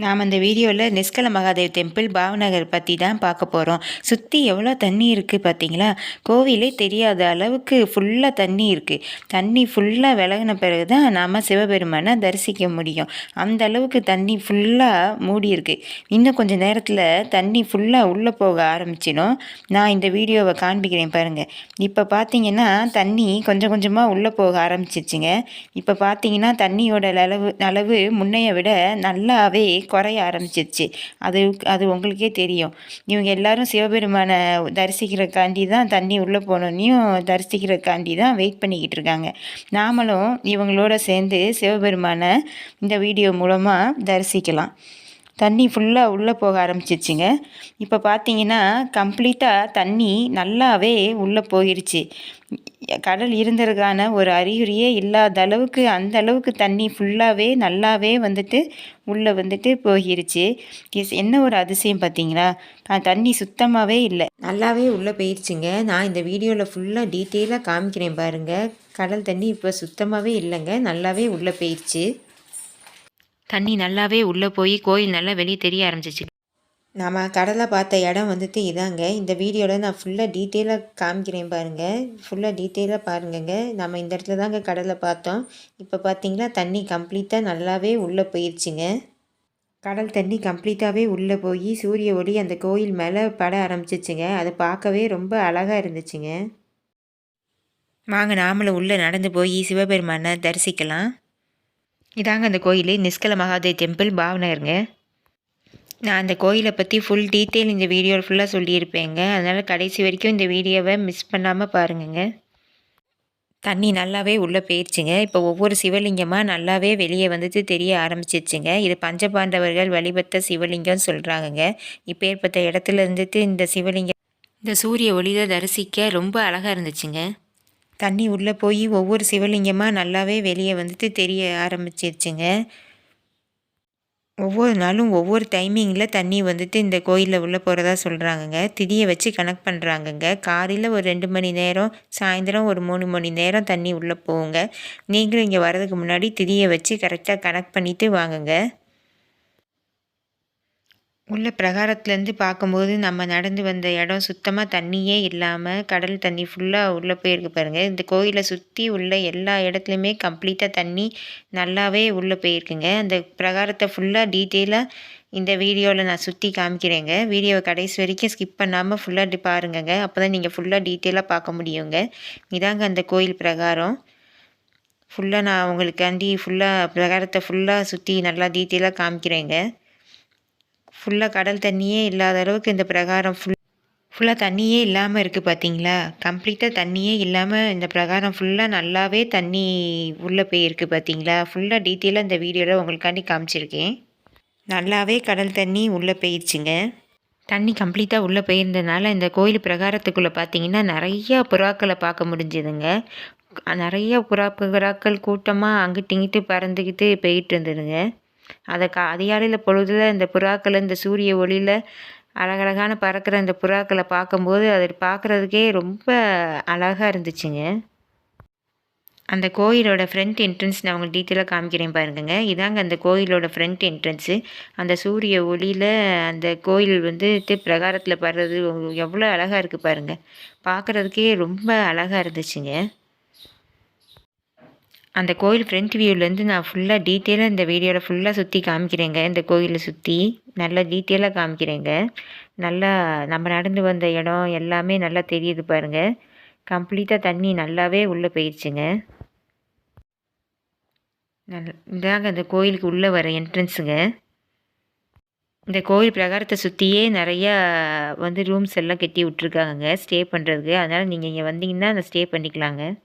நாம் இந்த வீடியோவில் நிஷ்கல மகாதேவ் டெம்பிள் பாவநகர் பற்றி தான் பார்க்க போகிறோம். சுற்றி எவ்வளோ தண்ணி இருக்குது பார்த்தீங்களா? கோவிலே தெரியாத அளவுக்கு ஃபுல்லாக தண்ணி இருக்குது. தண்ணி ஃபுல்லாக விலகின பிறகு தான் நாம் சிவபெருமானை தரிசிக்க முடியும். அந்த அளவுக்கு தண்ணி ஃபுல்லாக மூடி இருக்குது. இன்னும் கொஞ்சம் நேரத்தில் தண்ணி ஃபுல்லாக உள்ளே போக ஆரம்பிச்சிடும். நான் இந்த வீடியோவை காண்பிக்கிறேன் பாருங்கள். இப்போ பார்த்தீங்கன்னா தண்ணி கொஞ்சம் கொஞ்சமாக உள்ளே போக ஆரம்பிச்சிருச்சுங்க. இப்போ பார்த்தீங்கன்னா தண்ணியோட அளவு முன்னைய விட நல்லாவே குறைய ஆரம்பிச்சிருச்சு. அது அது உங்களுக்கே தெரியும். இவங்க எல்லாரும் சிவபெருமானை தரிசிக்கிறக்காண்டி தான் தண்ணி உள்ளே போனோன்னையும் தரிசிக்கிறக்காண்டி தான் வெயிட் பண்ணிக்கிட்டு இருக்காங்க. நாமளும் இவங்களோட சேர்ந்து சிவபெருமானை இந்த வீடியோ மூலமாக தரிசிக்கலாம். தண்ணி ஃபுல்லாக உள்ளே போக ஆரம்பிச்சிருச்சுங்க. இப்போ பார்த்தீங்கன்னா கம்ப்ளீட்டாக தண்ணி நல்லாவே உள்ளே போயிடுச்சு. கடல் இருந்ததுக்கான ஒரு அறிகுறியே இல்லாத அளவுக்கு அந்த அளவுக்கு தண்ணி ஃபுல்லாகவே நல்லாவே உள்ளே போயிருச்சு. என்ன ஒரு அதிசயம் பார்த்தீங்களா? தண்ணி சுத்தமாகவே இல்லை, நல்லாவே உள்ளே போயிடுச்சுங்க. நான் இந்த வீடியோவில் ஃபுல்லாக டீட்டெயிலாக காமிக்கிறேன் பாருங்கள். கடல் தண்ணி இப்போ சுத்தமாகவே இல்லைங்க, நல்லாவே உள்ளே போயிடுச்சு. தண்ணி நல்லாவே உள்ளே போய் கோயில் நல்லா வெளியே தெரிய ஆரம்பிச்சிச்சு. நம்ம கடலை பார்த்த இடம் இதாங்க. இந்த வீடியோவில் நான் ஃபுல்லாக டீட்டெயிலாக காமிக்கிறேன் பாருங்கள். ஃபுல்லாக டீட்டெயிலாக பாருங்கங்க. நம்ம இந்த இடத்துல தாங்க கடலை பார்த்தோம். இப்போ பார்த்தீங்கன்னா தண்ணி கம்ப்ளீட்டாக நல்லாவே உள்ளே போயிடுச்சுங்க. கடல் தண்ணி கம்ப்ளீட்டாகவே உள்ளே போய் சூரிய ஒளி அந்த கோயில் மேலே பட ஆரம்பிச்சிச்சுங்க. அதை பார்க்கவே ரொம்ப அழகாக இருந்துச்சுங்க. வாங்க நாமளும் உள்ளே நடந்து போய் சிவபெருமானை தரிசிக்கலாம். இதாங்க அந்த கோயில் நிஷ்கல மகாதேவ் டெம்பிள் பாவநகருங்க. நான் அந்த கோயிலை பற்றி ஃபுல் டீட்டெயில் இந்த வீடியோவில் ஃபுல்லாக சொல்லியிருப்பேங்க. அதனால் கடைசி வரைக்கும் இந்த வீடியோவை மிஸ் பண்ணாமல் பாருங்கங்க. தண்ணி நல்லாவே உள்ளே போயிடுச்சுங்க. இப்போ ஒவ்வொரு சிவலிங்கமாக நல்லாவே வெளியே தெரிய ஆரம்பிச்சிருச்சுங்க. இது பஞ்சபாண்டவர்கள் வழிபட்ட சிவலிங்கம்னு சொல்கிறாங்கங்க. இப்போ ஏற்பட்ட இடத்துல இந்த சிவலிங்கம் இந்த சூரிய ஒளியை தரிசிக்க ரொம்ப அழகாக இருந்துச்சுங்க. தண்ணி உள்ளே போய் ஒவ்வொரு சிவலிங்கமாக நல்லாவே வெளியே தெரிய ஆரம்பிச்சிருச்சுங்க. ஒவ்வொரு நாளும் ஒவ்வொரு டைமிங்கில் தண்ணி இந்த கோயிலில் உள்ளே போகிறதா சொல்கிறாங்கங்க. திதியை வச்சு கனெக்ட் பண்ணுறாங்கங்க. காலையில் ஒரு 2 மணி நேரம், சாயந்தரம் ஒரு 3 மணி நேரம் தண்ணி உள்ளே போகுங்க. நீங்களும் இங்கே வர்றதுக்கு முன்னாடி திதியை வச்சு கரெக்டாக கனெக்ட் பண்ணிவிட்டு வாங்குங்க. உள்ள பிரகாரத்துலேருந்து பார்க்கும்போது நம்ம நடந்து வந்த இடம் சுத்தமாக தண்ணியே இல்லாமல் கடல் தண்ணி ஃபுல்லாக உள்ளே போயிருக்கு பாருங்கள். இந்த கோயிலை சுற்றி உள்ள எல்லா இடத்துலையுமே கம்ப்ளீட்டாக தண்ணி நல்லாவே உள்ளே போயிருக்குங்க. அந்த பிரகாரத்தை ஃபுல்லாக டீட்டெயிலாக இந்த வீடியோவில் நான் சுற்றி காமிக்கிறேங்க. வீடியோவை கடைசி வரைக்கும் ஸ்கிப் பண்ணாமல் ஃபுல்லாக பாருங்கங்க. அப்போ தான் நீங்கள் ஃபுல்லாக டீட்டெயிலாக பார்க்க முடியுங்க. இதாங்க அந்த கோயில் பிரகாரம். ஃபுல்லாக நான் உங்களுக்காண்டி ஃபுல்லாக பிரகாரத்தை ஃபுல்லாக சுற்றி நல்லா டீட்டெயிலாக காமிக்கிறேங்க. ஃபுல்லாக கடல் தண்ணியே இல்லாத அளவுக்கு இந்த பிரகாரம் ஃபுல்லாக தண்ணியே இல்லாமல் இருக்குது பார்த்தீங்களா? கம்ப்ளீட்டாக தண்ணியே இல்லாமல் இந்த பிரகாரம் ஃபுல்லாக நல்லாவே தண்ணி உள்ளே போயிருக்கு பார்த்தீங்களா? ஃபுல்லாக டீட்டெயிலாக இந்த வீடியோவில் உங்களுக்காண்டி காமிச்சிருக்கேன். நல்லாவே கடல் தண்ணி உள்ளே போயிடுச்சுங்க. தண்ணி கம்ப்ளீட்டாக உள்ளே போயிருந்ததுனால இந்த கோயில் பிரகாரத்துக்குள்ளே பார்த்தீங்கன்னா நிறையா புறாக்களை பார்க்க முடிஞ்சுதுங்க. நிறைய புறாக்கள் கூட்டமாக அங்கிட்டு இங்கிட்டு பறந்துக்கிட்டு போயிட்டு இருந்ததுங்க. அதை அதிகாலையில் பொழுதில் இந்த புறாக்களை இந்த சூரிய ஒளியில் அழகழகான பறக்கிற இந்த புறாக்களை பார்க்கும்போது அதை பார்க்குறதுக்கே ரொம்ப அழகாக இருந்துச்சுங்க. அந்த கோயிலோட ஃப்ரண்ட் என்ட்ரன்ஸ் நான் உங்களுக்கு டீட்டெயிலாக காமிக்கிறேன் பாருங்கங்க. இதாங்க அந்த கோயிலோட ஃப்ரண்ட் என்ட்ரன்ஸு. அந்த சூரிய ஒளியில் அந்த கோயில் பிரகாரத்தில் படுறது எவ்வளோ அழகாக இருக்குது பாருங்கள். பார்க்குறதுக்கே ரொம்ப அழகாக இருந்துச்சுங்க. அந்த கோயில் ஃப்ரண்ட் வியூவிலேருந்து நான் ஃபுல்லாக டீட்டெயிலாக இந்த வீடியோவில் ஃபுல்லாக சுற்றி காமிக்கிறேங்க. இந்த கோயிலை சுற்றி நல்லா டீட்டெயிலாக காமிக்கிறேங்க. நல்லா நம்ம நடந்து வந்த இடம் எல்லாமே நல்லா தெரியுது பாருங்கள். கம்ப்ளீட்டாக தண்ணி நல்லாவே உள்ளே போயிடுச்சுங்க. இதாங்க அந்த கோயிலுக்கு உள்ளே வர என்ட்ரன்ஸுங்க. இந்த கோயில் பிரகாரத்தை சுற்றியே நிறையா ரூம்ஸ் எல்லாம் கட்டி விட்ருக்காங்க ஸ்டே பண்ணுறதுக்கு. அதனால் நீங்கள் இங்கே வந்தீங்கன்னா ஸ்டே பண்ணிக்கலாங்க.